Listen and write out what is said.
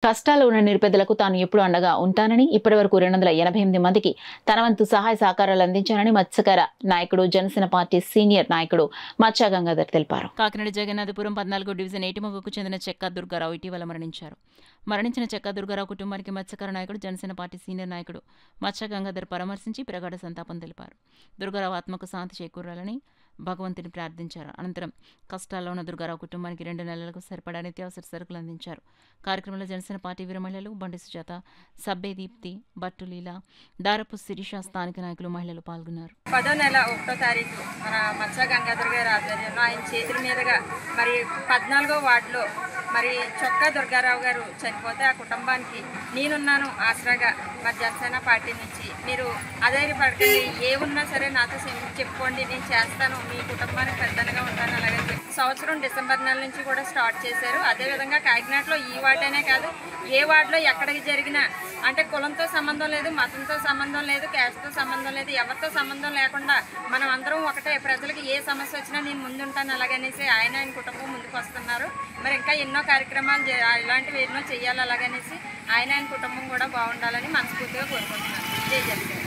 కష్టాల్లో ఉన్న నిరుపేదలకు తాను ఎప్పుడూ అండగా ఉంటానని, ఇప్పటివరకు 288 మందికి తన వంతు సహాయ సహకారాలు అందించానని మత్స్యకార నాయకుడు, జనసేన పార్టీ సీనియర్ నాయకుడు మచ్చా గంగాధర్ తెలిపారు. కాకినాడ జగన్నాథపురం 14 డివిజన్ ఏటిమొగకు చెందిన చెక్కా దుర్గారావు ఇటీవల మరణించారు. మరణించిన చెక్కా దుర్గారావు కుటుంబానికి మత్స్యకార నాయకుడు, జనసేన పార్టీ సీనియర్ నాయకుడు మచ్చా గంగాధర్ పరామర్శించి ప్రగాఢ సంతాపం తెలిపారు. దుర్గారావు ఆత్మకు శాంతి చేకూరాలని భగవంతుని ప్రార్థించారు. అనంతరం కష్టాల్లో ఉన్న దుర్గారావు కుటుంబానికి 2 నెలలకు సరిపడా నిత్యావసర సరుకులు అందించారు. కార్యక్రమంలో జనసేన పార్టీ వీర మహిళలు బండి సుజాత, సబ్బే దీప్తి, బట్టు లీల, దారపు శిరీష, స్థానిక నాయకులు, మహిళలు పాల్గొన్నారు. 10వ నెల 1వ తారీఖు మన మచ్చా గంగాధర్ గారి ఆధ్వర్యంలో ఆయన చేతుల మీదుగా మరి 14వ వార్డులో మరి చొక్కా దుర్గారావు గారు చనిపోతే ఆ కుటుంబానికి నేనున్నాను ఆసరాగా మరి జనసేన పార్టీ నుంచి మీరు అధైర్యపడకండి, ఏ ఉన్నా సరే నాతో చెప్పుకోండి, నేను చేస్తాను, మీ కుటుంబానికి పెద్దగా ఉంటాను. అలాగే సంవత్సరం డిసెంబర్ నెల నుంచి కూడా స్టార్ట్ చేశారు. అదేవిధంగా కాకినాడలో ఈ వార్డనే కాదు, ఏ వార్డులో ఎక్కడికి జరిగినా అంటే కులంతో సంబంధం లేదు, మతంతో సంబంధం లేదు, క్యాస్ట్తో సంబంధం లేదు, ఎవరితో సంబంధం లేకుండా మనం అందరం ఒకటే. ప్రజలకు ఏ సమస్య వచ్చినా నేను ముందుంటాను అలాగనేసి ఆయన కుటుంబం ముందుకు వస్తున్నారు. మరి ఇంకా ఎన్నో కార్యక్రమాలు ఇలాంటివి ఎన్నో చేయాలి అలాగనేసి ఆయన కుటుంబం కూడా బాగుండాలని మనస్ఫూర్తిగా కోరుకుంటున్నాను. జై జగన్.